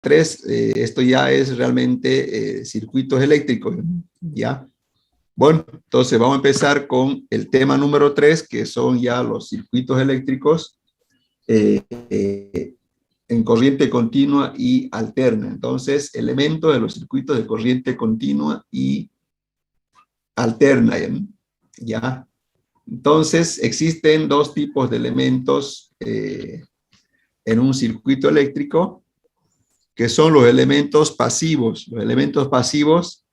3, esto ya es realmente circuitos eléctricos, ¿ya? Bueno, entonces vamos a empezar con el tema número 3, que son ya los circuitos eléctricos en corriente continua y alterna. Entonces, elementos de los circuitos de corriente continua y alterna, ¿ya? Entonces, existen dos tipos de elementos en un circuito eléctrico, que son los elementos pasivos. Los elementos pasivos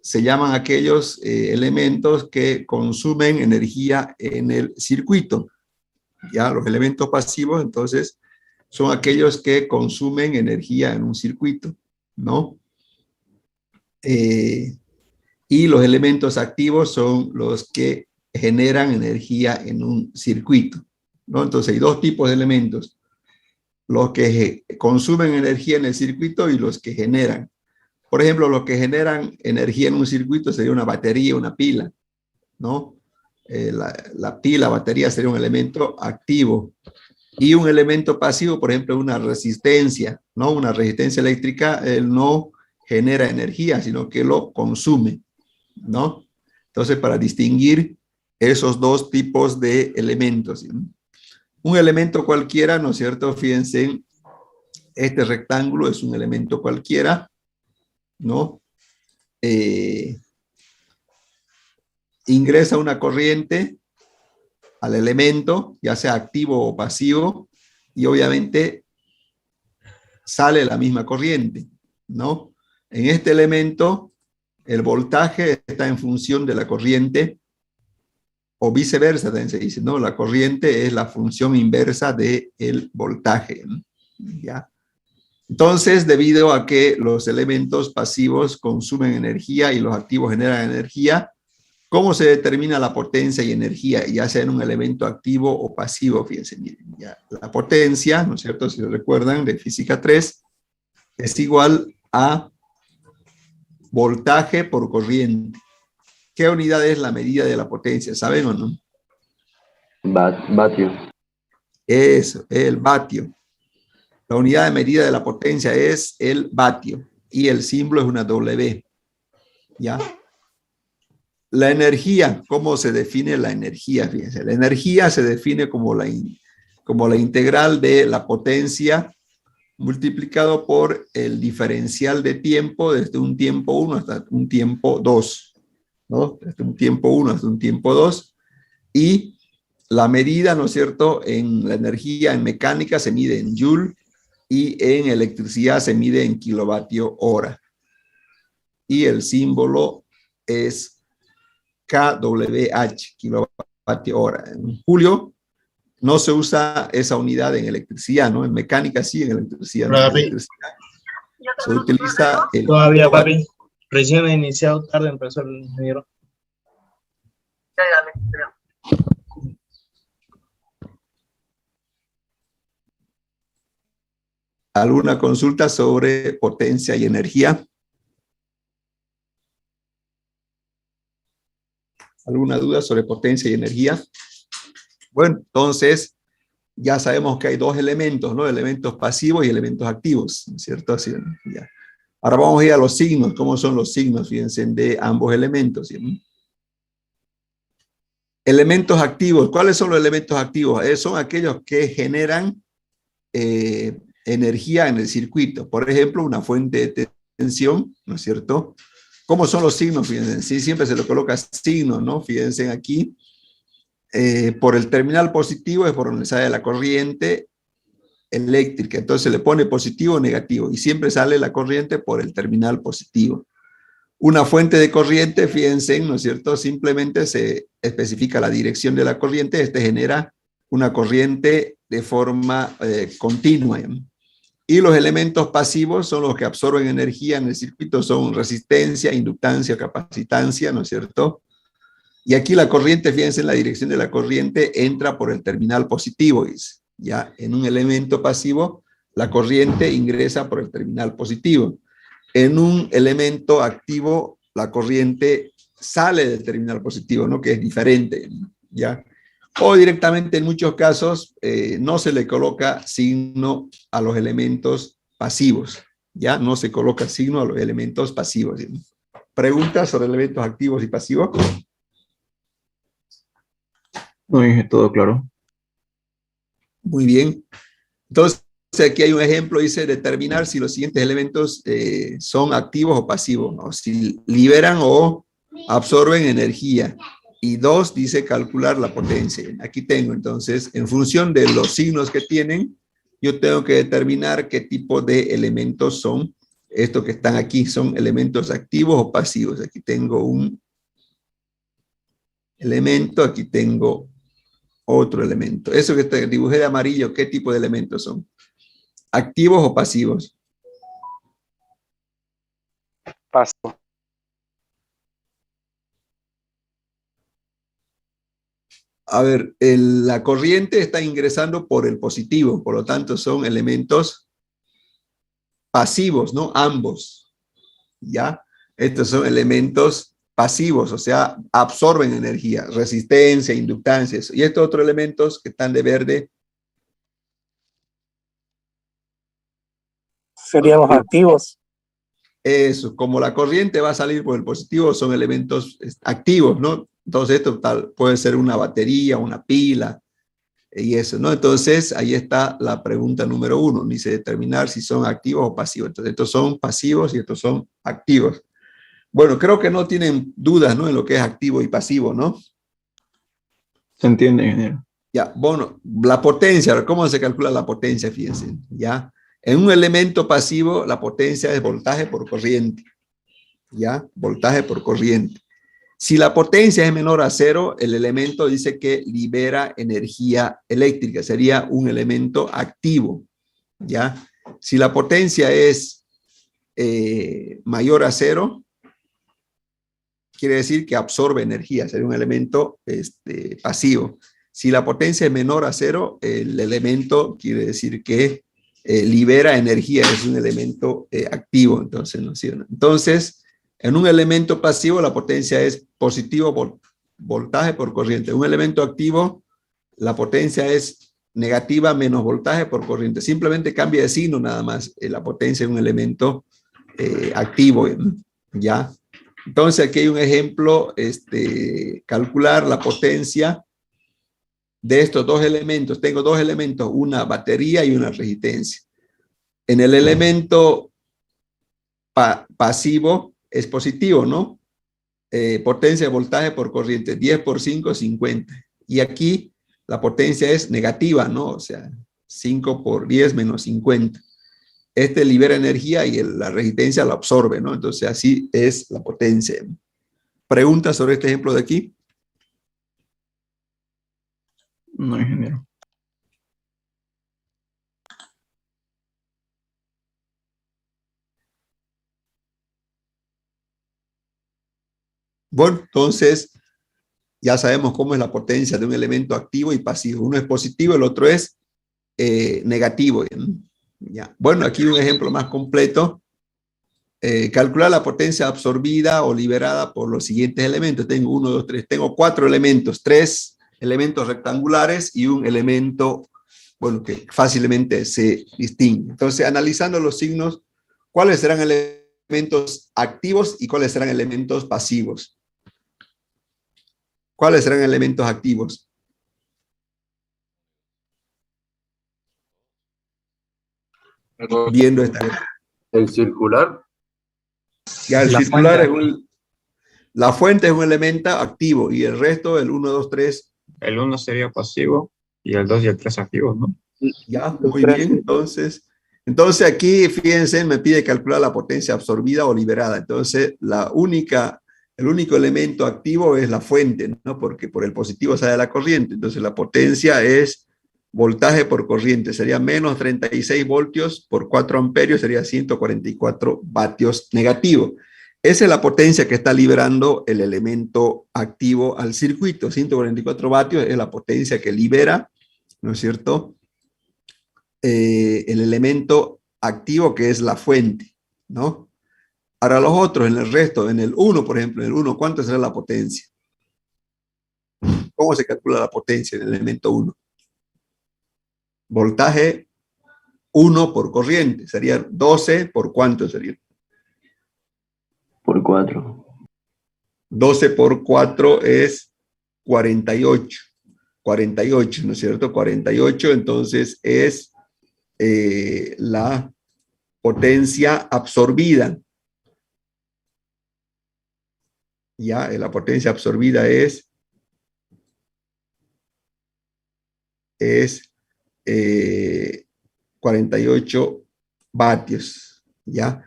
se llaman aquellos elementos que consumen energía en el circuito. Ya, los elementos pasivos, entonces, son aquellos que consumen energía en un circuito, ¿no? Y los elementos activos son los que generan energía en un circuito, ¿no? Entonces, hay dos tipos de elementos: los que consumen energía en el circuito y los que generan. Por ejemplo, los que generan energía en un circuito sería una batería, una pila, ¿no? La pila, batería sería un elemento activo. Y un elemento pasivo, por ejemplo, una resistencia, ¿no? Una resistencia eléctrica no genera energía, sino que lo consume, ¿no? Entonces, para distinguir esos dos tipos de elementos, ¿no? Un elemento cualquiera, ¿no es cierto? Fíjense, este rectángulo es un elemento cualquiera, ¿no? Ingresa una corriente al elemento, ya sea activo o pasivo, y obviamente sale la misma corriente, ¿no? En este elemento, el voltaje está en función de la corriente, o viceversa, también se dice, ¿no? La corriente es la función inversa del voltaje, ¿no? ¿Ya? Entonces, debido a que los elementos pasivos consumen energía y los activos generan energía, ¿cómo se determina la potencia y energía, ya sea en un elemento activo o pasivo? Fíjense, miren, ya la potencia, ¿no es cierto? Si recuerdan de física 3, es igual a voltaje por corriente. ¿Qué unidad es la medida de la potencia? ¿Saben o no? Vatio. Eso, el vatio. La unidad de medida de la potencia es el vatio y el símbolo es una W. ¿Ya? La energía, ¿cómo se define la energía? Fíjense, la energía se define como la integral de la potencia multiplicado por el diferencial de tiempo desde un tiempo 1 hasta un tiempo 2, ¿no? Desde un tiempo 1 hasta un tiempo 2. Y la medida, ¿no es cierto? En la energía, en mecánica, se mide en joule y en electricidad se mide en kilovatio hora. Y el símbolo es kWh, kilovatio hora. En Julio, no se usa esa unidad en electricidad, ¿no? En mecánica sí, en electricidad no. En electricidad se utiliza el todavía, papi. Recién he iniciado, tarde empezó el ingeniero. ¿Alguna consulta sobre potencia y energía? ¿Alguna duda sobre potencia y energía? Bueno, entonces ya sabemos que hay dos elementos, ¿no? Elementos pasivos y elementos activos, ¿no es cierto? Así, ya. Ahora vamos a ir a los signos. ¿Cómo son los signos? Fíjense, de ambos elementos, ¿sí? Elementos activos. ¿Cuáles son los elementos activos? Son aquellos que generan energía en el circuito. Por ejemplo, una fuente de tensión, ¿no es cierto? ¿Cómo son los signos? Fíjense, sí, siempre se le coloca signos, ¿no? Fíjense aquí, por el terminal positivo es por donde sale la corriente eléctrica, entonces se le pone positivo o negativo y siempre sale la corriente por el terminal positivo. Una fuente de corriente, fíjense, ¿no es cierto? Simplemente se especifica la dirección de la corriente, este genera una corriente de forma continua. Y los elementos pasivos son los que absorben energía en el circuito, son resistencia, inductancia, capacitancia, ¿no es cierto? Y aquí la corriente, fíjense, en la dirección de la corriente entra por el terminal positivo. Ya en un elemento pasivo, la corriente ingresa por el terminal positivo. En un elemento activo, la corriente sale del terminal positivo, ¿no? Que es diferente, ¿ya? O directamente, en muchos casos, no se le coloca signo a los elementos pasivos, Ya no se coloca signo a los elementos pasivos. ¿Preguntas sobre elementos activos y pasivos? No dije todo claro. Muy bien. Entonces, aquí hay un ejemplo, dice determinar si los siguientes elementos son activos o pasivos, ¿no? Si liberan o absorben energía. Y dos, dice calcular la potencia. Aquí tengo, entonces, en función de los signos que tienen, yo tengo que determinar qué tipo de elementos son. Estos que están aquí son elementos activos o pasivos. Aquí tengo un elemento, aquí tengo otro elemento. Eso que te dibujé de amarillo, ¿qué tipo de elementos son? ¿Activos o pasivos? Pasivo. A ver, la corriente está ingresando por el positivo, por lo tanto son elementos pasivos, ¿no? Ambos, ¿ya? Estos son elementos pasivos, o sea, absorben energía, resistencia, inductancia. Y estos otros elementos que están de verde. Serían los activos. Eso, como la corriente va a salir por el positivo, son elementos activos, ¿no? Entonces esto puede ser una batería, una pila, y eso, ¿no? Entonces, ahí está la pregunta número 1. Dice determinar si son activos o pasivos. Entonces, estos son pasivos y estos son activos. Bueno, creo que no tienen dudas, ¿no? En lo que es activo y pasivo, ¿no? Se entiende, ingeniero. Ya, bueno, la potencia, ¿cómo se calcula la potencia? Fíjense, ¿ya? En un elemento pasivo, la potencia es voltaje por corriente, ¿ya? Voltaje por corriente. Si la potencia es menor a cero, el elemento dice que libera energía eléctrica, sería un elemento activo, ¿ya? Si la potencia es mayor a cero, quiere decir que absorbe energía, sería un elemento pasivo. Si la potencia es menor a cero, el elemento quiere decir que libera energía, es un elemento activo, entonces, ¿no? Entonces, en un elemento pasivo, la potencia es positivo por voltaje por corriente. Un elemento activo, la potencia es negativa menos voltaje por corriente. Simplemente cambia de signo nada más. La potencia es un elemento activo, ¿ya? Entonces, aquí hay un ejemplo, calcular la potencia de estos dos elementos. Tengo dos elementos, una batería y una resistencia. En el elemento pasivo es positivo, ¿no? Potencia de voltaje por corriente, 10 por 5, 50. Y aquí la potencia es negativa, ¿no? O sea, 5 por 10 menos 50. Este libera energía y la resistencia la absorbe, ¿no? Entonces así es la potencia. ¿Preguntas sobre este ejemplo de aquí? No, ingeniero. Bueno, entonces ya sabemos cómo es la potencia de un elemento activo y pasivo. Uno es positivo, el otro es negativo. Ya. Bueno, aquí un ejemplo más completo. Calcular la potencia absorbida o liberada por los siguientes elementos. Tengo 1, 2, 3. Tengo 4 elementos, 3 elementos rectangulares y un elemento, bueno, que fácilmente se distingue. Entonces, analizando los signos, ¿cuáles serán elementos activos y cuáles serán elementos pasivos? ¿Cuáles serán elementos activos? Viendo esta. El circular. Ya el La circular fuente. la fuente es un elemento activo y el resto, el 1, 2, 3. El 1 sería pasivo y el 2 y el 3 activos, ¿no? Ya, muy bien. Entonces aquí, fíjense, me pide calcular la potencia absorbida o liberada. Entonces, el único elemento activo es la fuente, ¿no? Porque por el positivo sale la corriente. Entonces, la potencia es voltaje por corriente. Sería menos 36 voltios por 4 amperios, sería 144 vatios negativo. Esa es la potencia que está liberando el elemento activo al circuito. 144 vatios es la potencia que libera, ¿no es cierto?, el elemento activo que es la fuente, ¿no? Ahora los otros, en el resto, en el 1, por ejemplo, en el 1, ¿cuánto será la potencia? ¿Cómo se calcula la potencia en el elemento 1? Voltaje 1 por corriente. Sería 12 por ¿cuánto sería? Por 4. 12 por 4 es 48. 48, ¿no es cierto? 48, entonces es la potencia absorbida. Ya, la potencia absorbida es 48 vatios, ¿ya?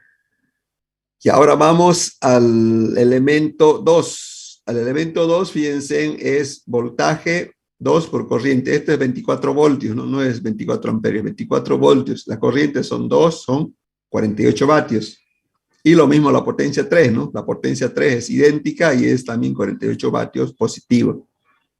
Y ahora vamos al elemento 2. Al elemento 2, fíjense, es voltaje 2 por corriente. Este es 24 voltios, ¿no? No es 24 amperios, 24 voltios. La corriente son 2, son 48 vatios. Y lo mismo la potencia 3, ¿no? La potencia 3 es idéntica y es también 48 vatios positivo,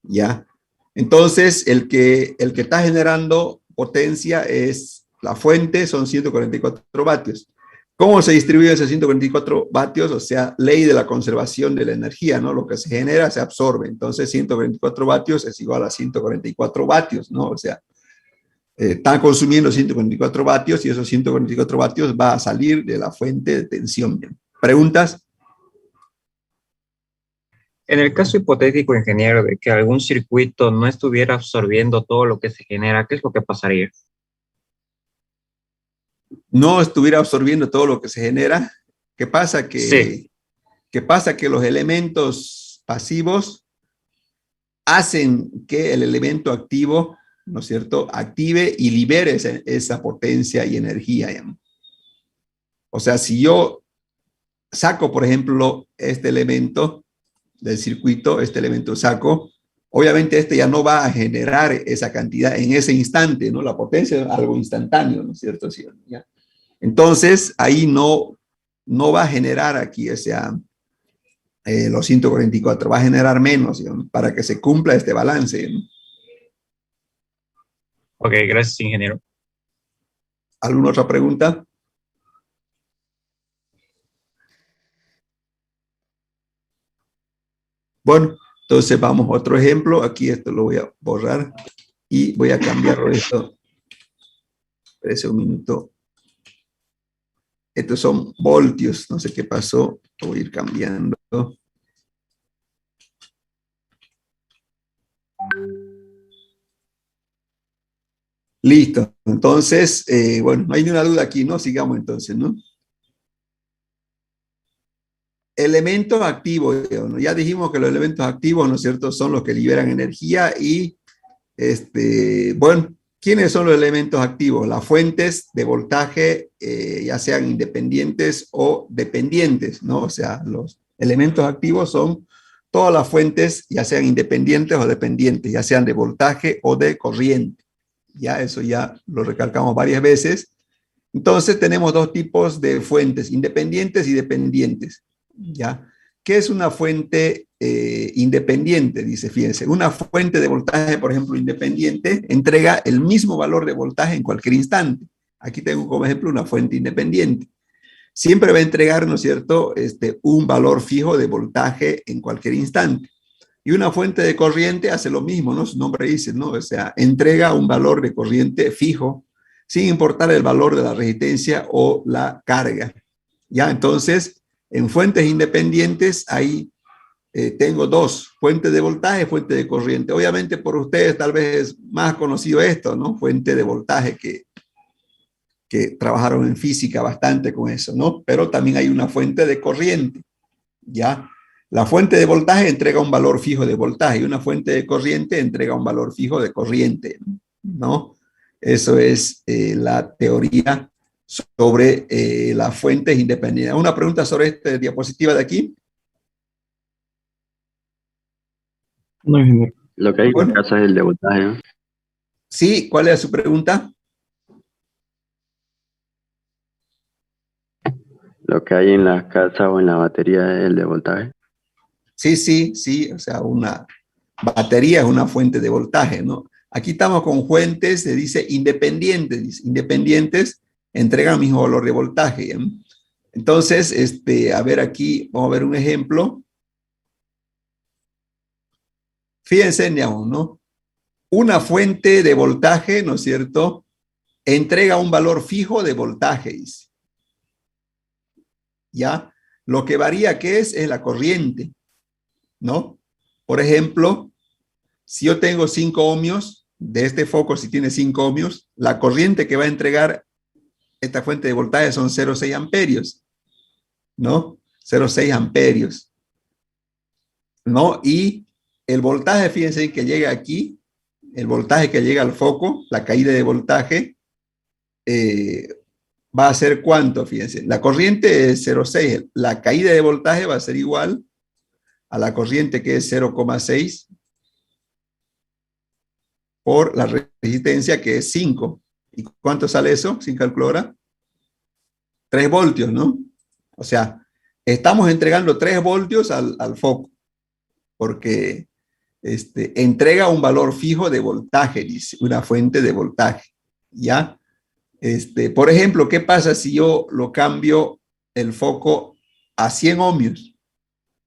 ¿ya? Entonces, el que está generando potencia es la fuente, son 144 vatios. ¿Cómo se distribuyen esos 144 vatios? O sea, ley de la conservación de la energía, ¿no? Lo que se genera se absorbe. Entonces, 144 vatios es igual a 144 vatios, ¿no? O sea, están consumiendo 144 vatios y esos 144 vatios va a salir de la fuente de tensión. ¿Preguntas? En el caso hipotético, ingeniero, de que algún circuito no estuviera absorbiendo todo lo que se genera, ¿qué es lo que pasaría? No estuviera absorbiendo todo lo que se genera. ¿Qué pasa? Sí. ¿Qué pasa? Que los elementos pasivos hacen que el elemento activo, ¿no es cierto?, active y libere esa potencia y energía, ¿ya? O sea, si yo saco, por ejemplo, este elemento del circuito, este elemento saco, obviamente este ya no va a generar esa cantidad en ese instante, ¿no? La potencia es algo instantáneo, ¿no es cierto? Sí, ¿ya? Entonces, ahí no va a generar aquí los 144, va a generar menos, ¿no? Para que se cumpla este balance, ¿no? Ok, gracias, ingeniero. ¿Alguna otra pregunta? Bueno, entonces vamos a otro ejemplo. Aquí esto lo voy a borrar y voy a cambiarlo esto. Espérese un minuto. Estos son voltios. No sé qué pasó. Lo voy a ir cambiando. Listo. Entonces, bueno, no hay ninguna duda aquí, ¿no? Sigamos entonces, ¿no? Elementos activos, ¿no? Ya dijimos que los elementos activos, ¿no es cierto?, son los que liberan energía y, bueno, ¿quiénes son los elementos activos? Las fuentes de voltaje, ya sean independientes o dependientes, ¿no? O sea, los elementos activos son todas las fuentes, ya sean independientes o dependientes, ya sean de voltaje o de corriente. Ya eso ya lo recalcamos varias veces. Entonces tenemos dos tipos de fuentes, independientes y dependientes. ¿Ya? ¿Qué es una fuente independiente? Dice, fíjense, una fuente de voltaje, por ejemplo, independiente, entrega el mismo valor de voltaje en cualquier instante. Aquí tengo como ejemplo una fuente independiente. Siempre va a entregar, ¿no es cierto?, un valor fijo de voltaje en cualquier instante. Y una fuente de corriente hace lo mismo, ¿no? Su nombre dice, ¿no? O sea, entrega un valor de corriente fijo, sin importar el valor de la resistencia o la carga. ¿Ya? Entonces, en fuentes independientes, ahí tengo dos, fuente de voltaje y fuente de corriente. Obviamente por ustedes tal vez es más conocido esto, ¿no? Fuente de voltaje que trabajaron en física bastante con eso, ¿no? Pero también hay una fuente de corriente, ¿ya? La fuente de voltaje entrega un valor fijo de voltaje y una fuente de corriente entrega un valor fijo de corriente, ¿no? Eso es la teoría sobre las fuentes independientes. ¿Una pregunta sobre esta diapositiva de aquí? No, ingeniero. Lo que hay en Bueno. la casa es el de voltaje, ¿no? Sí, ¿cuál es su pregunta? Lo que hay en la casa o en la batería es el de voltaje. Sí, o sea, una batería es una fuente de voltaje, ¿no? Aquí estamos con fuentes, se dice independientes. Independientes entregan el mismo valor de voltaje, ¿eh? Entonces, a ver aquí, vamos a ver un ejemplo. Fíjense, digamos, ¿no? Una fuente de voltaje, ¿no es cierto?, entrega un valor fijo de voltaje, dice. ¿Ya? Lo que varía, ¿qué es? Es la corriente, ¿no? Por ejemplo, si yo tengo 5 ohmios, de este foco si tiene 5 ohmios, la corriente que va a entregar esta fuente de voltaje son 0,6 amperios, ¿no? 0,6 amperios, ¿no? Y el voltaje, fíjense que llega aquí, el voltaje que llega al foco, la caída de voltaje, va a ser ¿cuánto? Fíjense, la corriente es 0,6, la caída de voltaje va a ser igual a la corriente que es 0,6 por la resistencia que es 5. ¿Y cuánto sale eso sin calculadora? 3 voltios, ¿no? O sea, estamos entregando 3 voltios al foco, porque entrega un valor fijo de voltaje, dice, una fuente de voltaje, ¿ya? Por ejemplo, ¿qué pasa si yo lo cambio el foco a 100 ohmios?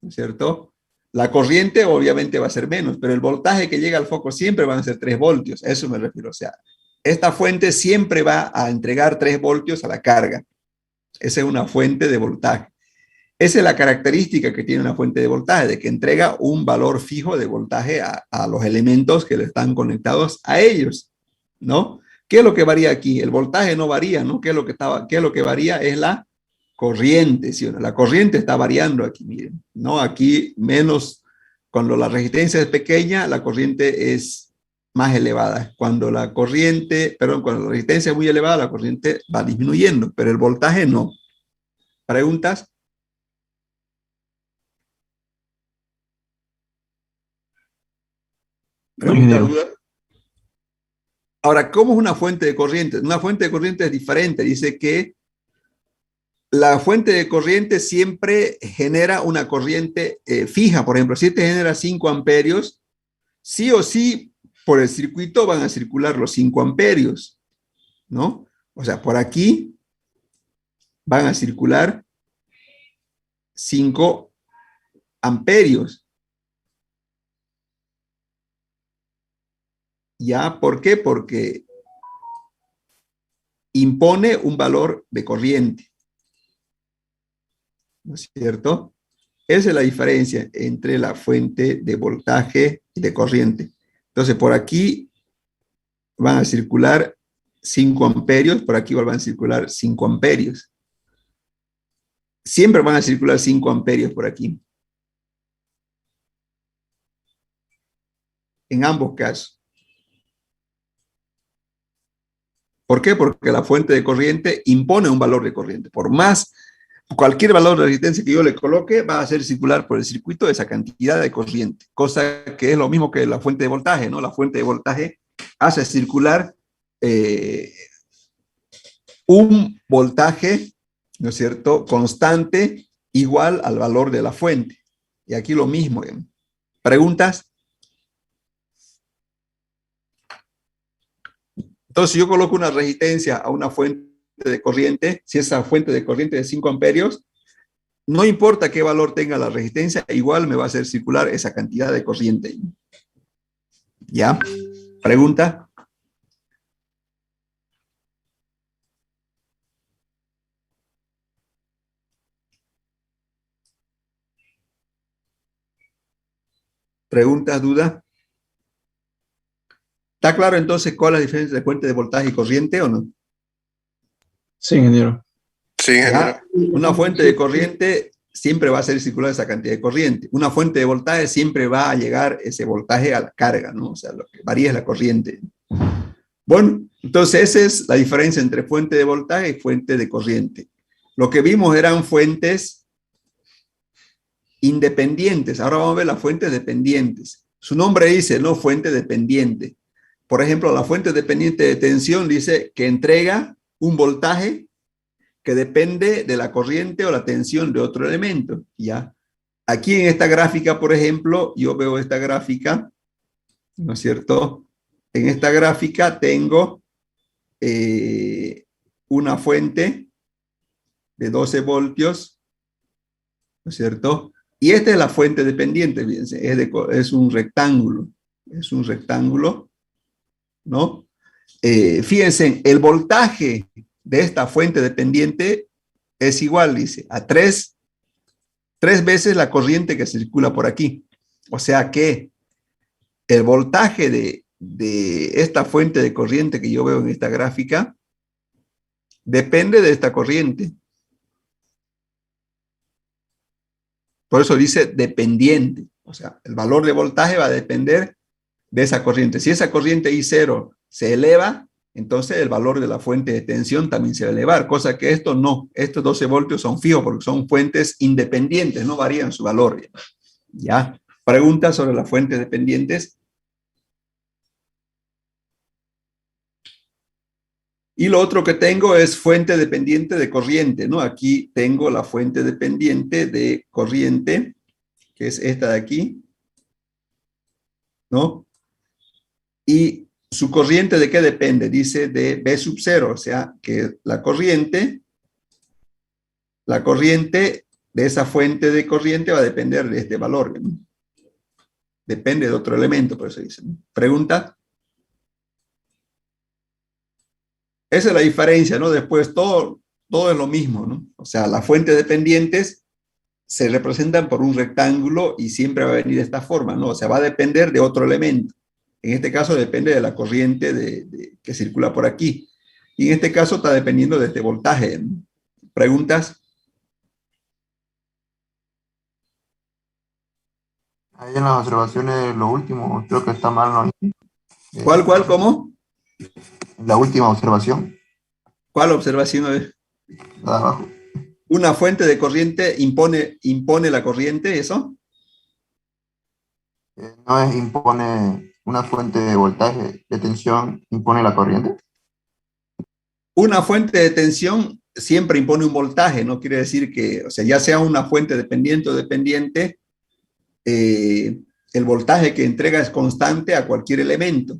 ¿No es cierto? La corriente obviamente va a ser menos, pero el voltaje que llega al foco siempre van a ser 3 voltios, a eso me refiero. O sea, esta fuente siempre va a entregar 3 voltios a la carga. Esa es una fuente de voltaje. Esa es la característica que tiene una fuente de voltaje, de que entrega un valor fijo de voltaje a los elementos que le están conectados a ellos, ¿no? ¿Qué es lo que varía aquí? El voltaje no varía, ¿no? ¿Qué es lo que varía? Es la corriente, ¿sí o no? La corriente está variando aquí, miren, ¿no? Aquí menos, cuando la resistencia es pequeña, la corriente es más elevada. Cuando la resistencia es muy elevada, la corriente va disminuyendo, pero el voltaje no. ¿Preguntas? ¿Preguntas, dudas? Ahora, ¿cómo es una fuente de corriente? Una fuente de corriente es diferente. Dice que la fuente de corriente siempre genera una corriente fija. Por ejemplo, si te genera 5 amperios, sí o sí, por el circuito van a circular los 5 amperios, ¿no? O sea, por aquí van a circular 5 amperios. ¿Ya? ¿Por qué? Porque impone un valor de corriente. ¿No es cierto? Esa es la diferencia entre la fuente de voltaje y de corriente. Entonces, por aquí van a circular 5 amperios, por aquí van a circular 5 amperios. Siempre van a circular 5 amperios por aquí. En ambos casos. ¿Por qué? Porque la fuente de corriente impone un valor de corriente. Por más, cualquier valor de resistencia que yo le coloque, va a hacer circular por el circuito esa cantidad de corriente. Cosa que es lo mismo que la fuente de voltaje, ¿no? La fuente de voltaje hace circular un voltaje, ¿no es cierto?, constante, igual al valor de la fuente. Y aquí lo mismo. ¿Preguntas? Entonces, si yo coloco una resistencia a una fuente de corriente, si esa fuente de corriente es de 5 amperios, no importa qué valor tenga la resistencia, igual me va a hacer circular esa cantidad de corriente. ¿Ya? ¿Pregunta? ¿Preguntas, dudas? ¿Está claro entonces cuál es la diferencia de fuente de voltaje y corriente o no? Sí, ingeniero. Sí, ingeniero. Una fuente de corriente siempre va a hacer circular esa cantidad de corriente. Una fuente de voltaje siempre va a llegar ese voltaje a la carga, ¿no? O sea, lo que varía es la corriente. Bueno, entonces esa es la diferencia entre fuente de voltaje y fuente de corriente. Lo que vimos eran fuentes independientes. Ahora vamos a ver las fuentes dependientes. Su nombre dice, ¿no? Fuente dependiente. Por ejemplo, la fuente dependiente de tensión dice que entrega un voltaje que depende de la corriente o la tensión de otro elemento, ¿ya? Aquí en esta gráfica, por ejemplo, yo veo esta gráfica, ¿no es cierto? En esta gráfica tengo una fuente de 12 voltios, ¿no es cierto? Y esta es la fuente dependiente, fíjense, es un rectángulo, ¿no? Fíjense, el voltaje de esta fuente dependiente es igual, dice, a tres veces la corriente que circula por aquí. O sea que el voltaje de esta fuente de corriente que yo veo en esta gráfica depende de esta corriente. Por eso dice dependiente. O sea, el valor de voltaje va a depender de esa corriente. Si esa corriente I0 se eleva, entonces el valor de la fuente de tensión también se va a elevar, cosa que esto no. Estos 12 voltios son fijos porque son fuentes independientes, no varían su valor. ¿Ya? Preguntas sobre las fuentes dependientes. Y lo otro que tengo es fuente dependiente de corriente, ¿no? Aquí tengo la fuente dependiente de corriente, que es esta de aquí, ¿no? Y su corriente, ¿de qué depende? Dice de B sub 0, o sea, que la corriente de esa fuente de corriente va a depender de este valor, ¿no? Depende de otro elemento, por eso dice, ¿no? ¿Pregunta? Esa es la diferencia, ¿no? Después todo es lo mismo, ¿no? O sea, las fuentes dependientes se representan por un rectángulo y siempre va a venir de esta forma, ¿no? O sea, va a depender de otro elemento. En este caso depende de la corriente que circula por aquí. Y en este caso está dependiendo de este voltaje, ¿no? ¿Preguntas? Ahí en las observaciones, lo último, creo que está mal, ¿no? ¿Cuál, cómo? La última observación, ¿Cuál observación? A ver. la de abajo. Una fuente de corriente impone la corriente, ¿eso? No es impone una fuente de voltaje, de tensión, impone la corriente. Una fuente de tensión siempre impone un voltaje, no quiere decir que, o sea, ya sea una fuente dependiente o dependiente, el voltaje que entrega es constante a cualquier elemento.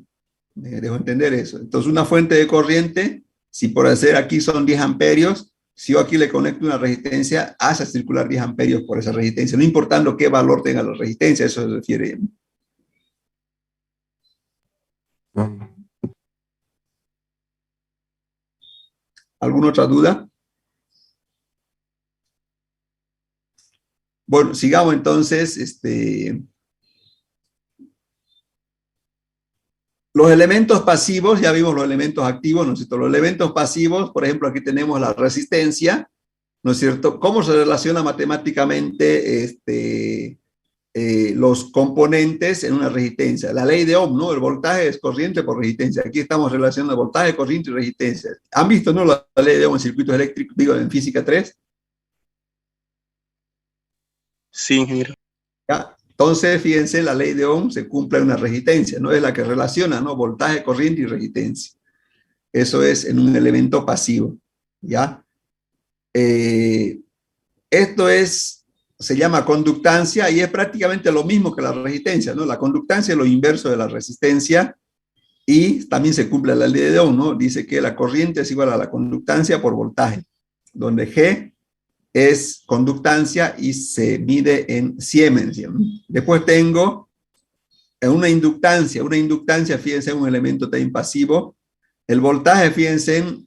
Me dejo entender eso. Entonces, una fuente de corriente, si por hacer aquí son 10 amperios, si yo aquí le conecto una resistencia, hace circular 10 amperios por esa resistencia, no importando qué valor tenga la resistencia, eso se refiere. ¿Alguna otra duda? Bueno, sigamos entonces. Los elementos pasivos, ya vimos los elementos activos, ¿no es cierto? Los elementos pasivos, por ejemplo, aquí tenemos la resistencia, ¿no es cierto? ¿Cómo se relaciona matemáticamente los componentes en una resistencia? La ley de Ohm, ¿no? El voltaje es corriente por resistencia. Aquí estamos relacionando voltaje, corriente y resistencia. ¿Han visto, no, la ley de Ohm en circuitos eléctricos, digo, en física 3? Sí, ingeniero. ¿Ya? Entonces, fíjense, la ley de Ohm se cumple en una resistencia, no es la que relaciona, ¿no? Voltaje, corriente y resistencia. Eso es en un elemento pasivo, ¿ya? Esto se llama conductancia y es prácticamente lo mismo que la resistencia, ¿no? La conductancia es lo inverso de la resistencia y también se cumple la ley de Ohm, ¿no? Dice que la corriente es igual a la conductancia por voltaje, donde G es conductancia y se mide en Siemens, ¿no? Después tengo una inductancia, fíjense, es un elemento también pasivo. El voltaje, fíjense,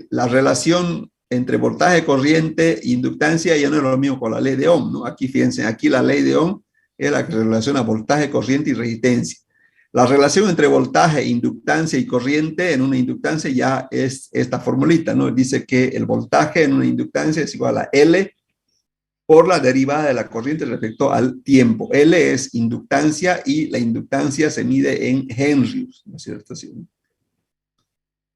la relación entre voltaje, corriente e inductancia ya no es lo mismo con la ley de Ohm, ¿no? Aquí, fíjense, aquí la ley de Ohm es la que relaciona voltaje, corriente y resistencia. La relación entre voltaje, inductancia y corriente en una inductancia ya es esta formulita, ¿no? Dice que el voltaje en una inductancia es igual a L por la derivada de la corriente respecto al tiempo. L es inductancia y la inductancia se mide en henrios, ¿no es cierto? Sí.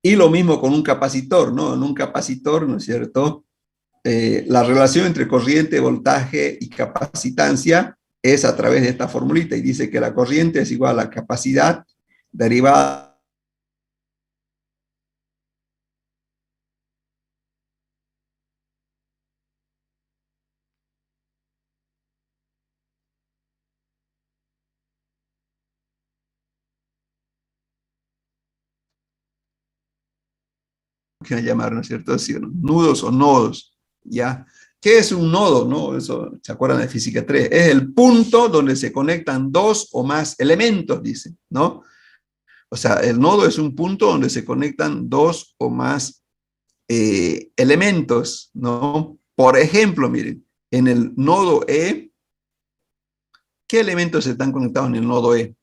Y lo mismo con un capacitor, ¿no? En un capacitor, ¿no es cierto? La relación entre corriente, voltaje y capacitancia es a través de esta formulita y dice que la corriente es igual a la capacidad derivada que llamar, ¿no es cierto? Así, ¿no? Nudos o nodos, ¿ya? ¿Qué es un nodo, no? Eso, ¿se acuerdan de física 3? Es el punto donde se conectan dos o más elementos, dice, ¿no? O sea, el nodo es un punto donde se conectan dos o más elementos, ¿no? Por ejemplo, miren, en el nodo E, ¿qué elementos están conectados en el nodo E?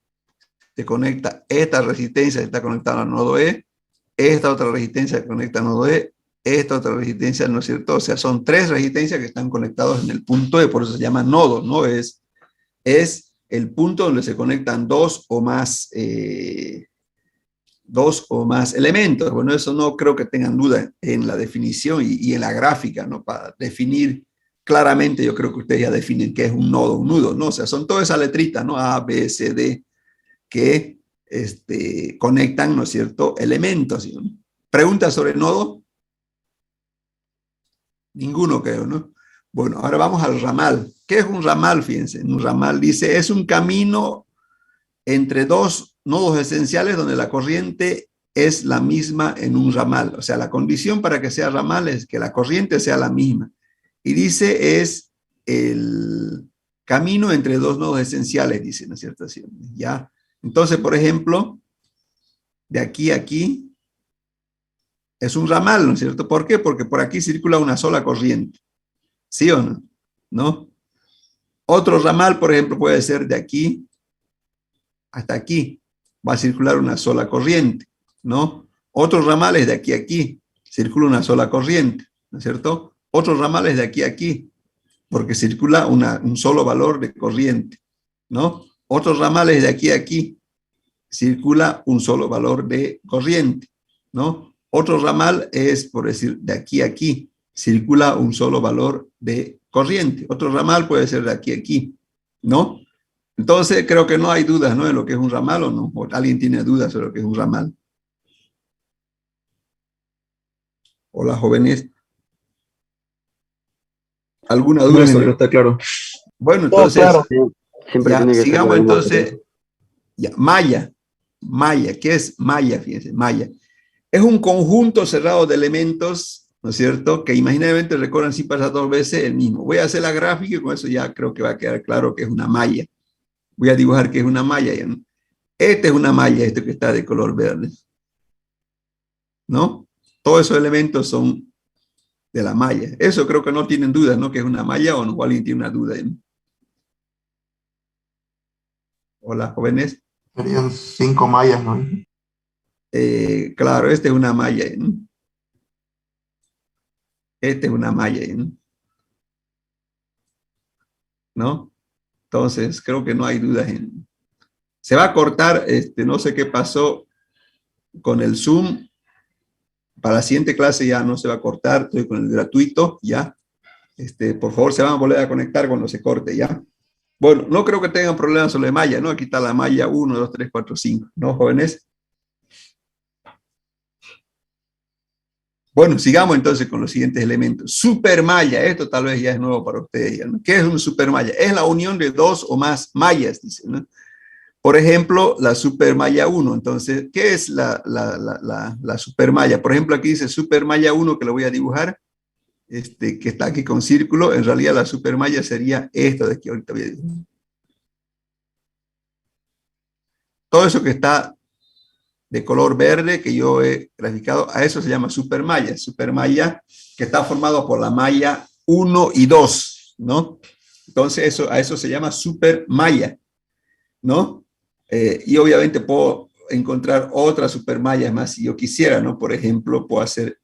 Se conecta esta resistencia, está conectada al nodo E, esta otra resistencia que conecta al nodo E, esta otra resistencia, ¿no es cierto? O sea, son tres resistencias que están conectados en el punto E, por eso se llama nodo, ¿no? Es el punto donde se conectan dos o más elementos. Bueno, eso no creo que tengan duda en la definición y en la gráfica, ¿no? Para definir claramente, yo creo que ustedes ya definen qué es un nodo, un nudo, ¿no? O sea, son todas esas letritas, ¿no? A, B, C, D, que conectan, ¿no es cierto?, elementos. ¿Sí? ¿Preguntas sobre el nodo? Ninguno, creo, ¿no? Bueno, ahora vamos al ramal. ¿Qué es un ramal? Fíjense, un ramal dice, es un camino entre dos nodos esenciales donde la corriente es la misma en un ramal. O sea, la condición para que sea ramal es que la corriente sea la misma. Y dice, es el camino entre dos nodos esenciales, dice, ¿no es cierto? ¿Ya? Entonces, por ejemplo, de aquí a aquí es un ramal, ¿no es cierto? ¿Por qué? Porque por aquí circula una sola corriente. ¿Sí o no? ¿No? Otro ramal, por ejemplo, puede ser de aquí hasta aquí. Va a circular una sola corriente, ¿no? Otros ramales de aquí a aquí. Circula una sola corriente, ¿no es cierto? Otros ramales de aquí a aquí, porque circula un solo valor de corriente, ¿no? Otros ramales de aquí a aquí. Circula un solo valor de corriente, ¿no? Otro ramal es, por decir, de aquí a aquí, circula un solo valor de corriente. Otro ramal puede ser de aquí a aquí, ¿no? Entonces, creo que no hay dudas, ¿no?, de lo que es un ramal o no. ¿O alguien tiene dudas sobre lo que es un ramal? Hola, jóvenes. ¿Alguna duda No, sobre ingeniero, está claro. Bueno, Todo entonces, claro. Siempre ya, tiene que ser sigamos lo mismo. entonces. Ya, malla. Malla, ¿qué es malla? Fíjense, malla. Es un conjunto cerrado de elementos, ¿no es cierto?, que imaginariamente recorren sin pasar dos veces el mismo. Voy a hacer la gráfica y con eso ya creo que va a quedar claro que es una malla. Voy a dibujar que es una malla. ¿Ya? Esta es una malla, esto que está de color verde, ¿no? Todos esos elementos son de la malla. Eso creo que no tienen dudas, ¿no?, que es una malla, o no, o alguien tiene una duda. ¿No? Hola, jóvenes. Serían 5 mallas, ¿no? Claro, esta es una malla. ¿No? Esta es una malla. ¿No? Entonces, creo que no hay dudas. Se va a cortar, no sé qué pasó con el Zoom. Para la siguiente clase ya no se va a cortar, estoy con el gratuito, ya. Por favor, se van a volver a conectar cuando se corte, ya. Bueno, no creo que tengan problemas sobre malla, ¿no? Aquí está la malla 1, 2, 3, 4, 5, ¿no, jóvenes? Bueno, sigamos entonces con los siguientes elementos. Supermalla, esto tal vez ya es nuevo para ustedes, ya, ¿no? ¿Qué es un supermalla? Es la unión de dos o más mallas, dice, ¿no? Por ejemplo, la supermalla 1. Entonces, ¿qué es la supermalla? Por ejemplo, aquí dice supermalla 1, que lo voy a dibujar, que está aquí con círculo. En realidad la supermalla sería esta de aquí, ahorita voy a dibujar. Todo eso que está de color verde, que yo he graficado, a eso se llama supermalla. Supermalla que está formado por la malla 1 y 2, ¿no? Entonces, a eso se llama supermalla, ¿no? Y obviamente puedo encontrar otras supermallas más si yo quisiera, ¿no? Por ejemplo, puedo hacer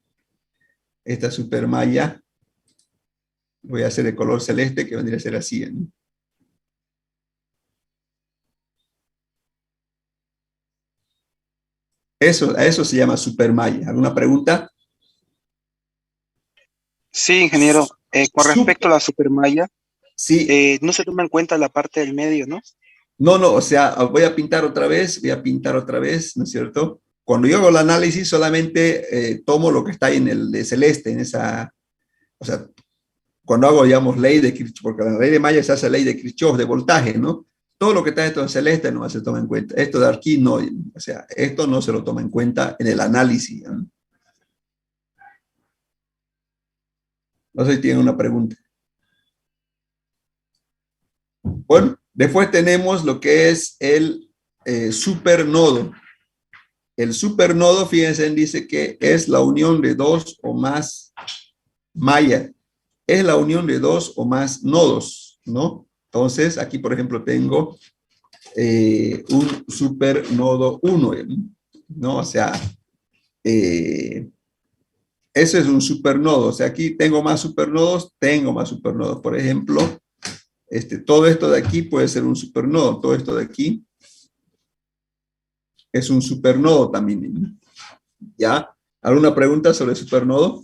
esta supermalla, voy a hacer de color celeste, que vendría a ser así, ¿no? A eso se llama supermalla. ¿Alguna pregunta? Sí, ingeniero. Con respecto a la supermalla, Sí. no se toma en cuenta la parte del medio, ¿no? No, o sea, voy a pintar otra vez, ¿no es cierto? Cuando yo hago el análisis, solamente tomo lo que está ahí en el de celeste, en esa, o sea, cuando hago, digamos, ley de Kirchhoff, porque la ley de Maya se hace ley de Kirchhoff, de voltaje, ¿no? Todo lo que está esto en celeste no se toma en cuenta. Esto de aquí no, o sea, esto no se lo toma en cuenta en el análisis, ¿no? No sé si tienen una pregunta. Bueno, después tenemos lo que es el supernodo. El supernodo, fíjense, dice que es la unión de dos o más mallas. Es la unión de dos o más nodos, ¿no? Entonces, aquí, por ejemplo, tengo un supernodo 1, ¿no? O sea, ese es un supernodo. O sea, aquí tengo más supernodos. Por ejemplo, todo esto de aquí puede ser un supernodo. Todo esto de aquí es un supernodo también. ¿Ya? ¿Alguna pregunta sobre el supernodo?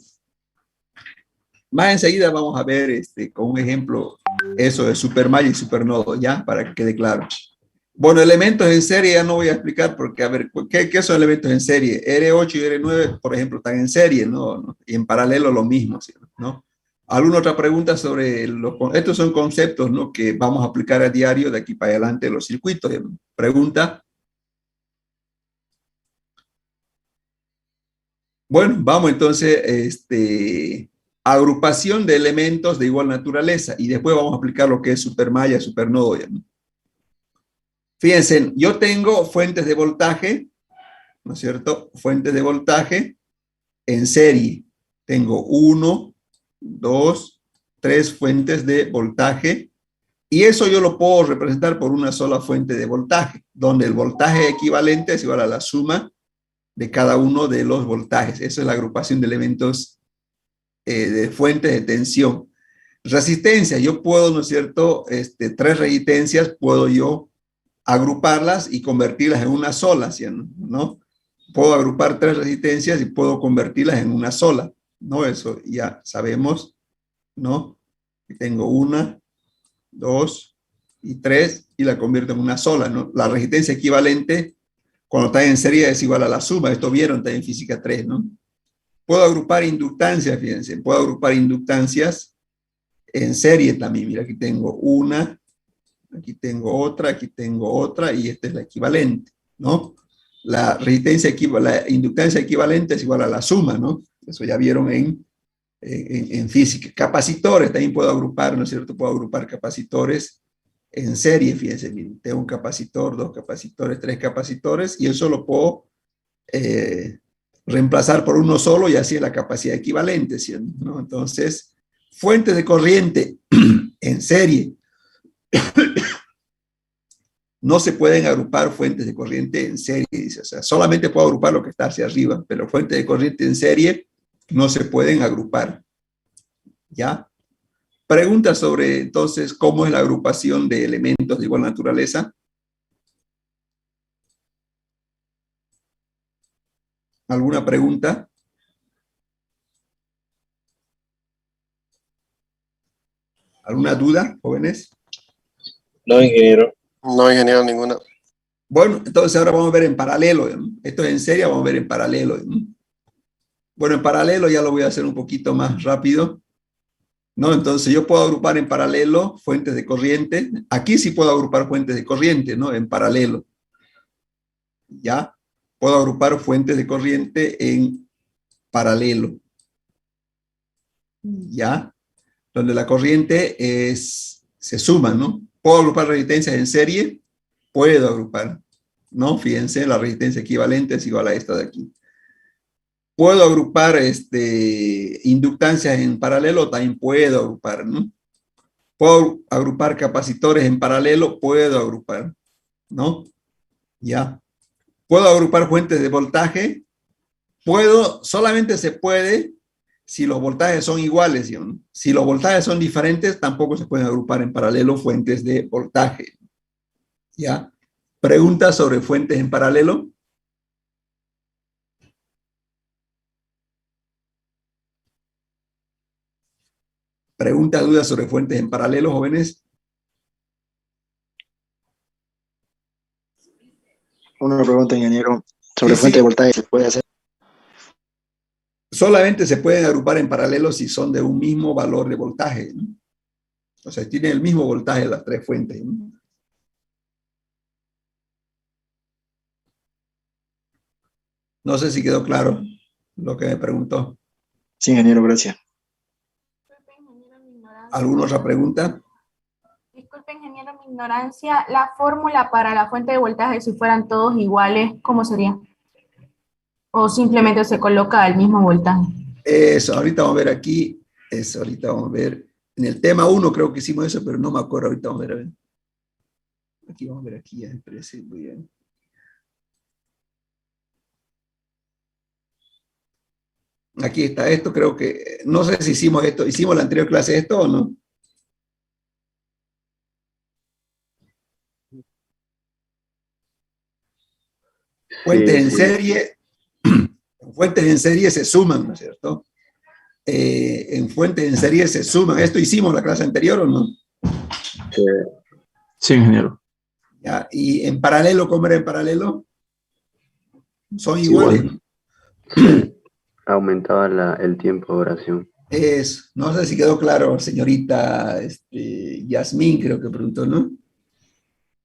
Más enseguida vamos a ver con un ejemplo eso de supermalla y supernodo, ¿ya? Para que quede claro. Bueno, elementos en serie ya no voy a explicar porque, a ver, ¿qué son elementos en serie? R8 y R9, por ejemplo, están en serie, ¿no? Y en paralelo lo mismo, ¿sí? ¿No? ¿Alguna otra pregunta sobre estos son conceptos, ¿no? Que vamos a aplicar a diario de aquí para adelante en los circuitos? ¿Pregunta? Bueno, vamos entonces, agrupación de elementos de igual naturaleza y después vamos a aplicar lo que es supermalla, supernodo. ¿No? Fíjense, yo tengo fuentes de voltaje, ¿no es cierto? Fuentes de voltaje en serie. Tengo 1, 2, 3 fuentes de voltaje y eso yo lo puedo representar por una sola fuente de voltaje, donde el voltaje equivalente es igual a la suma de cada uno de los voltajes. Esa es la agrupación de elementos de fuentes de tensión. Resistencia, yo puedo, ¿no es cierto? 3 resistencias puedo yo agruparlas y convertirlas en una sola, ¿sí? ¿No? Puedo agrupar 3 resistencias y puedo convertirlas en una sola, ¿no? Eso ya sabemos, ¿no? Tengo 1, 2 y 3 y la convierto en una sola, ¿no? La resistencia equivalente cuando está en serie es igual a la suma. Esto vieron también en física 3, ¿no? Puedo agrupar inductancias, fíjense. Puedo agrupar inductancias en serie también. Mira, aquí tengo una, aquí tengo otra y esta es la equivalente, ¿no? La inductancia equivalente es igual a la suma, ¿no? Eso ya vieron en física. Capacitores, también puedo agrupar, ¿no es cierto? Puedo agrupar capacitores en serie, fíjense, miren, tengo un capacitor, 2 capacitores, 3 capacitores, y eso lo puedo reemplazar por uno solo y así es la capacidad equivalente, ¿no? Entonces, fuentes de corriente en serie. No se pueden agrupar fuentes de corriente en serie, dice, o sea, solamente puedo agrupar lo que está hacia arriba, pero fuentes de corriente en serie no se pueden agrupar, ¿ya? Pregunta sobre, entonces, cómo es la agrupación de elementos de igual naturaleza. ¿Alguna pregunta? ¿Alguna duda, jóvenes? No, ingeniero. No, ingeniero, ninguna. Bueno, entonces ahora vamos a ver en paralelo. Esto es en serie, vamos a ver en paralelo. Bueno, en paralelo ya lo voy a hacer un poquito más rápido, ¿no? Entonces yo puedo agrupar en paralelo fuentes de corriente. Aquí sí puedo agrupar fuentes de corriente, ¿no? En paralelo. ¿Ya? Puedo agrupar fuentes de corriente en paralelo. ¿Ya? Donde la corriente se suma, ¿no? ¿Puedo agrupar resistencias en serie? Puedo agrupar, ¿no? Fíjense, la resistencia equivalente es igual a esta de aquí. ¿Puedo agrupar inductancias en paralelo? También puedo agrupar, ¿no? ¿Puedo agrupar capacitores en paralelo? Puedo agrupar, ¿no? Ya. ¿Puedo agrupar fuentes de voltaje? Solamente se puede si los voltajes son iguales, ¿no? Si los voltajes son diferentes, tampoco se pueden agrupar en paralelo fuentes de voltaje. ¿Ya? ¿Preguntas sobre fuentes en paralelo? ¿Preguntas, dudas sobre fuentes en paralelo, jóvenes? Una pregunta, ingeniero, sobre Sí, fuente sí. de voltaje, ¿se puede hacer? Solamente se pueden agrupar en paralelo si son de un mismo valor de voltaje, ¿no? O sea, tienen el mismo voltaje las 3 fuentes, ¿no? No sé si quedó claro lo que me preguntó. Sí, ingeniero, gracias. ¿Alguna otra pregunta? Disculpe, ingeniero, mi ignorancia. La fórmula para la fuente de voltaje, si fueran todos iguales, ¿cómo sería? o simplemente se coloca al mismo voltaje. Eso, ahorita vamos a ver aquí. Eso, ahorita vamos a ver. En el tema 1 creo que hicimos eso, pero no me acuerdo. Ahorita vamos a ver. A ver. Aquí vamos a ver aquí. Ya me parece muy bien. Aquí está esto, creo que, no sé si hicimos esto, ¿hicimos la anterior clase esto o no? Fuentes en serie, fuentes en serie se suman, ¿no es cierto? En fuentes en serie se suman. ¿Esto hicimos la clase anterior o no? Sí, ingeniero. Ya, y en paralelo, ¿cómo era en paralelo? Son iguales. Igual. Aumentaba el tiempo de oración. No sé si quedó claro, señorita Yasmín, creo que preguntó, ¿no?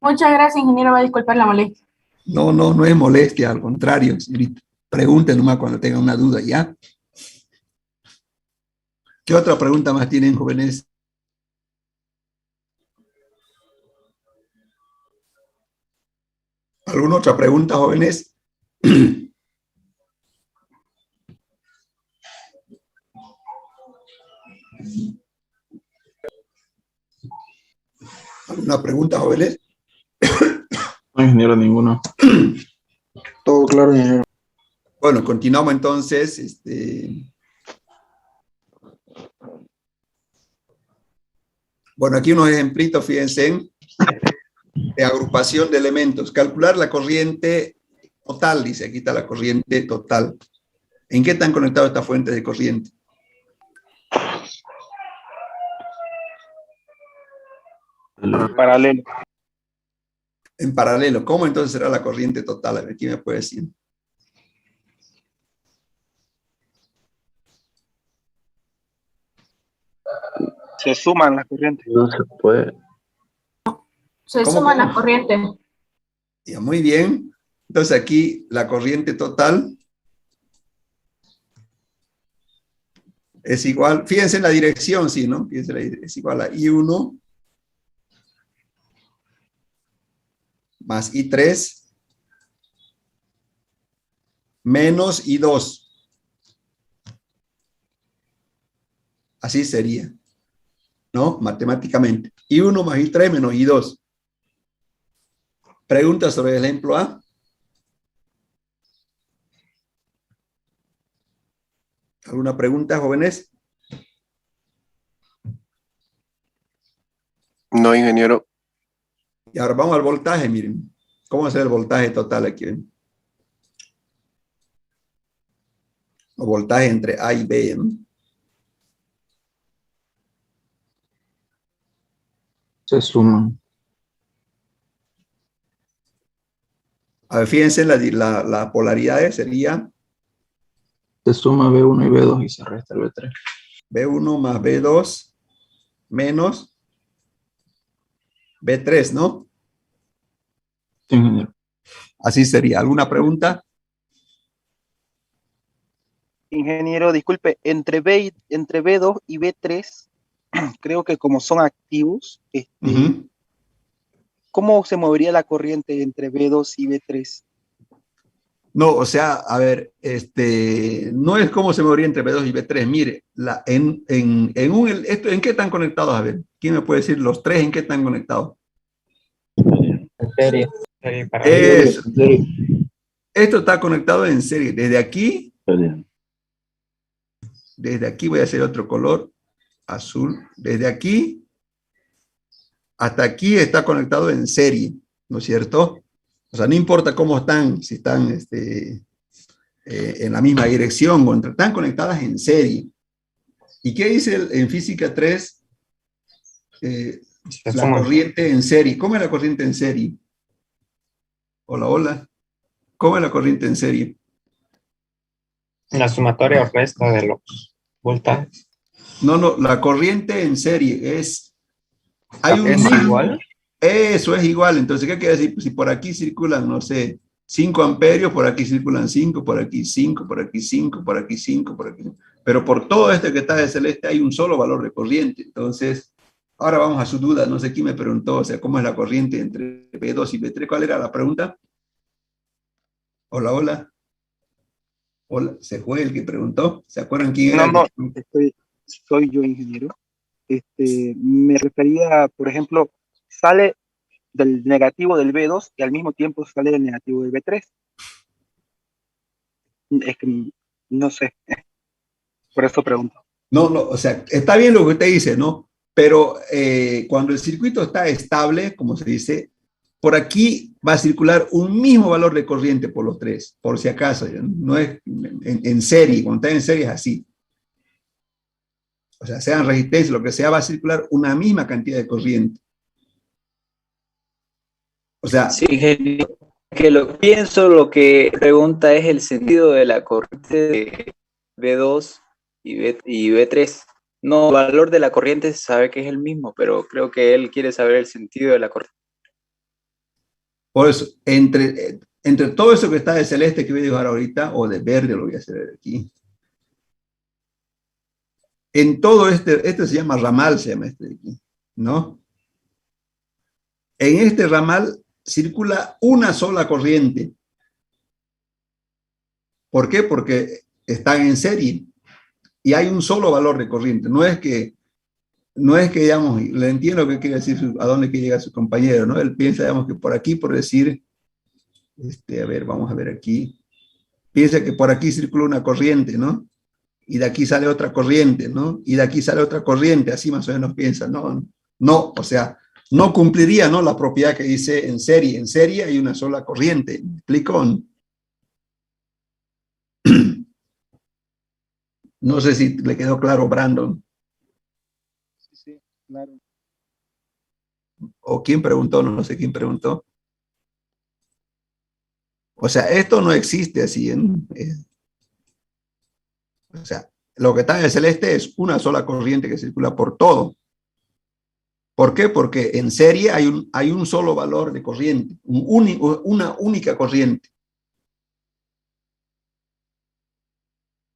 Muchas gracias, ingeniero, va a disculpar la molestia. No es molestia, al contrario, señorita. Pregunten nomás cuando tengan una duda, ¿ya? ¿Qué otra pregunta más tienen, jóvenes? ¿Alguna otra pregunta, jóvenes? ¿Alguna pregunta, jóvenes? No, ingeniero, ninguno. Todo claro, ingeniero. Bueno, continuamos entonces. Bueno, aquí unos ejemplitos, fíjense, de agrupación de elementos. Calcular la corriente total, dice, aquí está la corriente total. ¿En qué están conectadas estas fuentes de corriente? Paralelo. En paralelo. ¿Cómo entonces será la corriente total? A ver, ¿quién me puede decir? Se suman las corrientes. No se puede. Se ¿Cómo, suman cómo? las corrientes. Ya, muy bien. Entonces aquí la corriente total es igual, fíjense en la dirección, sí, ¿no? Fíjense, es igual a I1 más I3 menos I2. Así sería, ¿no? Matemáticamente. I1 más I3 menos I2. Pregunta sobre el ejemplo A. ¿Alguna pregunta, jóvenes? No, ingeniero. Y ahora vamos al voltaje, miren. ¿Cómo es el voltaje total aquí? ¿Ven? O voltaje entre A y B, ¿no? Se suman. A ver, fíjense, la polaridad sería Se suma B1 y B2 y se resta el B3. B1 más B2 menos B3, ¿no? Sí, ingeniero. Así sería. ¿Alguna pregunta? Ingeniero, disculpe, entre B2 y B3, creo que como son activos, Ujú. ¿cómo se movería la corriente entre B2 y B3? No, o sea, a ver, no es como se movería entre B2 y B3. Mire, ¿en qué están conectados? A ver, ¿quién me puede decir los tres en qué están conectados? En serie. Eso. Esto está conectado en serie. Desde aquí voy a hacer otro color, azul. Desde aquí hasta aquí está conectado en serie, ¿no es cierto? O sea, no importa cómo están, si están en la misma dirección, o están conectadas en serie. ¿Y qué dice en física 3? La corriente en serie. ¿Cómo es la corriente en serie? Hola, hola. ¿Cómo es la corriente en serie? La sumatoria o resta de los voltajes. No, la corriente en serie es... Hay un ¿Es igual? Eso es igual. Entonces, ¿qué quiere decir? Pues si por aquí circulan, no sé, 5 amperios, por aquí circulan 5, por aquí 5, por aquí 5, por aquí 5, por aquí 5. Pero por todo este que está de celeste hay un solo valor de corriente. Entonces, ahora vamos a su duda. No sé quién me preguntó, o sea, ¿cómo es la corriente entre B2 y B3? ¿Cuál era la pregunta? Hola, hola. Hola, ¿se fue el que preguntó? ¿Se acuerdan quién No, era? no, soy yo, ingeniero. Me refería, por ejemplo, sale del negativo del B2 y al mismo tiempo sale del negativo del B3. Es que no sé, por eso pregunto. No, no, o sea, está bien lo que usted dice, ¿no? Pero cuando el circuito está estable, como se dice, por aquí va a circular un mismo valor de corriente por los tres, por si acaso, ¿ya? No es en serie, cuando está en serie es así. O sea, sean resistencias, lo que sea, va a circular una misma cantidad de corriente. O sea, Sí, ingeniero, que lo pienso, lo que pregunta es el sentido de la corriente de B2 y B3. No, el valor de la corriente se sabe que es el mismo, pero creo que él quiere saber el sentido de la corriente. por eso, entre todo eso que está de celeste que voy a dibujar ahorita, o de verde, lo voy a hacer aquí. En todo este se llama ramal, se llama este de aquí, ¿no? En este ramal circula una sola corriente. ¿Por qué? Porque están en serie y hay un solo valor de corriente. No es que, digamos, le entiendo lo que quiere decir, a dónde quiere llegar su compañero, ¿no? Él piensa, digamos, que por aquí, por decir, a ver, vamos a ver aquí, piensa que por aquí circula una corriente, ¿no? Y de aquí sale otra corriente, ¿no? Y de aquí sale otra corriente, así más o menos piensa, ¿no? No, o sea, no cumpliría, ¿no? La propiedad que dice en serie hay una sola corriente, ¿me explico? No sé si le quedó claro, Brandon. Sí, claro. O quién preguntó, no sé quién preguntó. O sea, esto no existe así. O sea, lo que está en el celeste es una sola corriente que circula por todo. ¿Por qué? Porque en serie hay un solo valor de corriente, una única corriente.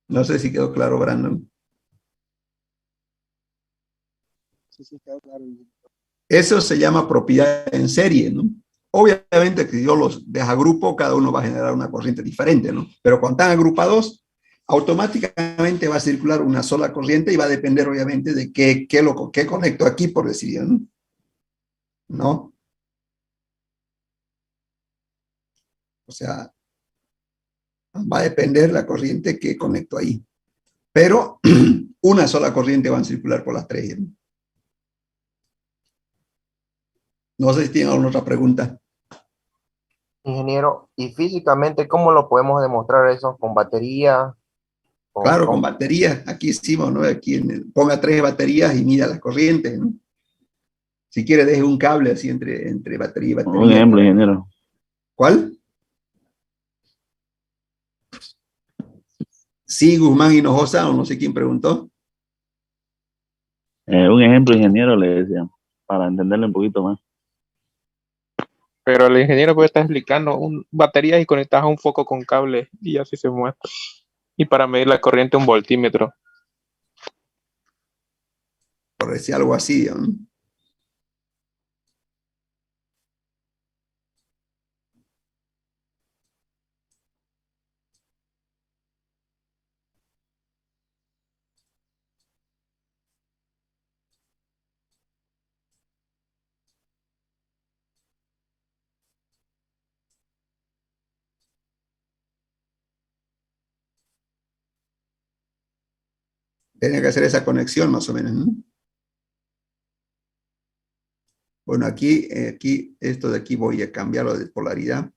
No sé si quedó claro, Brandon. Sí, quedó claro. Eso se llama propiedad en serie, ¿no? Obviamente que si yo los desagrupo, cada uno va a generar una corriente diferente, ¿no? Pero cuando están agrupados, automáticamente va a circular una sola corriente y va a depender, obviamente, de qué conecto aquí, por decir, ¿no? ¿No? O sea, va a depender la corriente que conecto ahí. Pero una sola corriente va a circular por las tres, ¿no? No sé si tienen alguna otra pregunta. Ingeniero, ¿y físicamente cómo lo podemos demostrar eso? ¿Con batería? Claro, con baterías. Aquí hicimos, ¿no? Aquí ponga 3 baterías y mida las corrientes, ¿no? Si quiere, deje un cable así entre batería y batería. Un ejemplo, ingeniero. ¿Cuál? Sí, Guzmán Hinojosa, o no sé quién preguntó. Un ejemplo, ingeniero, le decía, para entenderle un poquito más. Pero el ingeniero puede estar explicando baterías y conectadas a un foco con cable y así se muestra. Y para medir la corriente un voltímetro. Por decir algo así, ¿no? Tiene que hacer esa conexión más o menos, ¿no? Bueno, aquí, esto de aquí voy a cambiarlo de polaridad.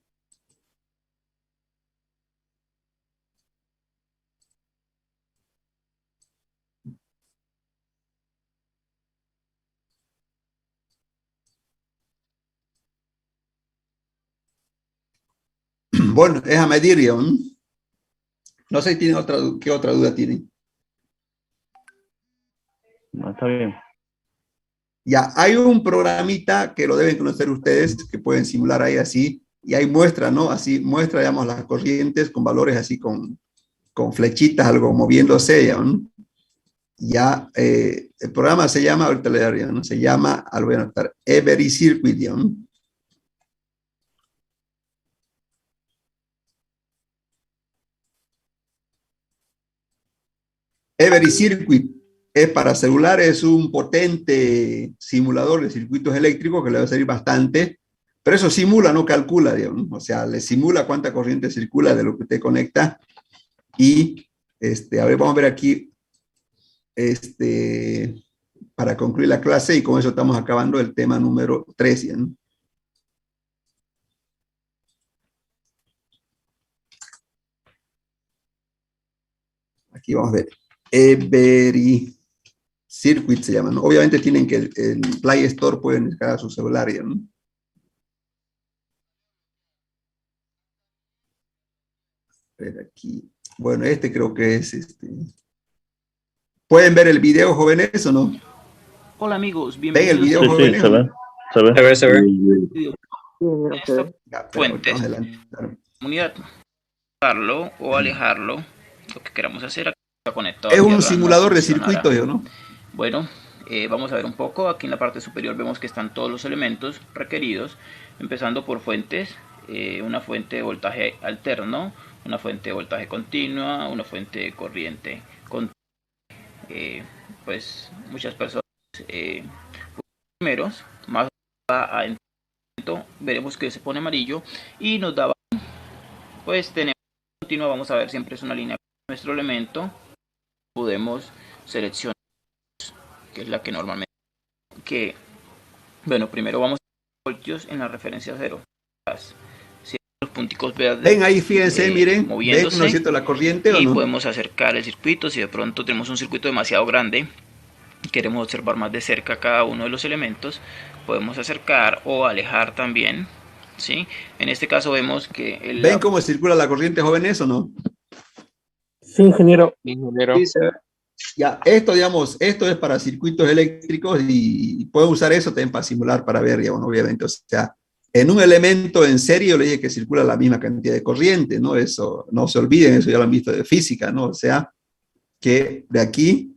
Bueno, es a medir, ¿no? No sé si tienen ¿qué otra duda tienen? No, está bien. Ya, hay un programita que lo deben conocer ustedes, que pueden simular ahí así, y ahí muestra, ¿no? Así muestra, digamos, las corrientes con valores así con flechitas, algo moviéndose, ¿no? Ya, el programa se llama, ahorita le daré, ¿no? Se llama, lo voy a anotar, Every Circuit, ¿no? Every Circuit es para celular, es un potente simulador de circuitos eléctricos que le va a servir bastante, pero eso simula, no calcula, digamos, ¿no? O sea, le simula cuánta corriente circula de lo que usted conecta. Y, a ver, vamos a ver aquí, para concluir la clase, y con eso estamos acabando el tema número 3, ¿ya, no? Aquí vamos a ver. Every Circuit se llama, ¿no? Obviamente tienen que el Play Store pueden descargar su celular, ¿ya, no? A ver aquí. Bueno, creo que es ¿Pueden ver el video, jóvenes, o no? Hola amigos, ¿Ven bienvenidos. el video, Sí, jóvenes? se ve. Se ve. Ya, pero Fuentes. vamos a adelantar. Comunidad, alejarlo o alejarlo, lo que queramos hacer. Aquí está conectado. Es el un diagrama, simulador de funcionará. circuitos, ¿no? Bueno, vamos a ver un poco. Aquí en la parte superior vemos que están todos los elementos requeridos, empezando por fuentes, una fuente de voltaje alterno, una fuente de voltaje continua, una fuente de corriente continua. Pues muchas personas primeros, más a entrenamiento, veremos que se pone amarillo y nos da, pues tenemos continua, vamos a ver, siempre es una línea con nuestro elemento, podemos seleccionar, que es la que normalmente, bueno, primero vamos a voltios en la referencia 0, si los punticos verdes, ven ahí, fíjense, miren, moviéndose, ven, ¿no es cierto, la corriente o y no? podemos acercar el circuito. Si de pronto tenemos un circuito demasiado grande, queremos observar más de cerca cada uno de los elementos, podemos acercar o alejar también, ¿sí? En este caso vemos que ¿ven cómo circula la corriente, jóvenes, o no? Sí, ingeniero. Ingeniero. Sí, Ya, digamos, esto es para circuitos eléctricos y pueden usar eso también para simular, para ver, digamos, obviamente, o sea, en un elemento en serio le dije que circula la misma cantidad de corriente, ¿no? Eso, no se olviden, eso ya lo han visto de física, ¿no? O sea, que de aquí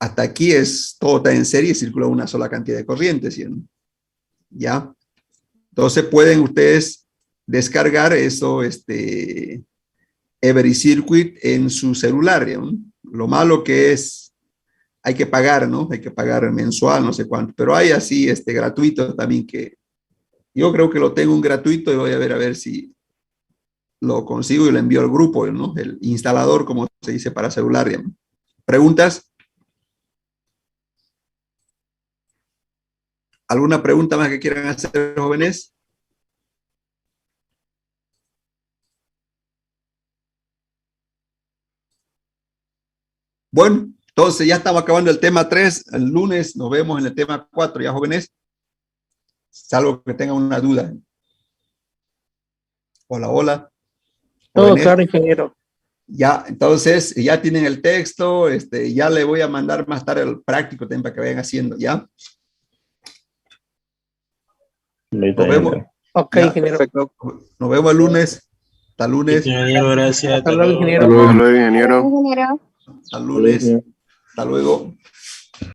hasta aquí todo está en serie y circula una sola cantidad de corriente, ¿sí? ¿Ya? Entonces pueden ustedes descargar eso, Every Circuit en su celular, ¿no? Lo malo que es, hay que pagar, ¿no? Hay que pagar mensual, no sé cuánto, pero hay así, gratuito también, que yo creo que lo tengo un gratuito y voy a ver si lo consigo y lo envío al grupo, ¿no? El instalador, como se dice, para celular, ¿no? ¿Preguntas? ¿Alguna pregunta más que quieran hacer, jóvenes? Bueno, entonces ya estamos acabando el tema 3. El lunes nos vemos en el tema 4, ya, jóvenes. Salvo que tengan una duda. Hola, hola. Todo Jóvenes. claro, ingeniero. Ya, entonces, ya tienen el texto. Ya le voy a mandar más tarde el práctico también para que vayan haciendo, ¿ya? Nos vemos. Ok, Ya, ingeniero. perfecto. Nos vemos el lunes. Hasta lunes. Ingeniero, gracias. Hasta luego, ingeniero. Hasta luego, ingeniero. Hasta lunes. Hasta luego.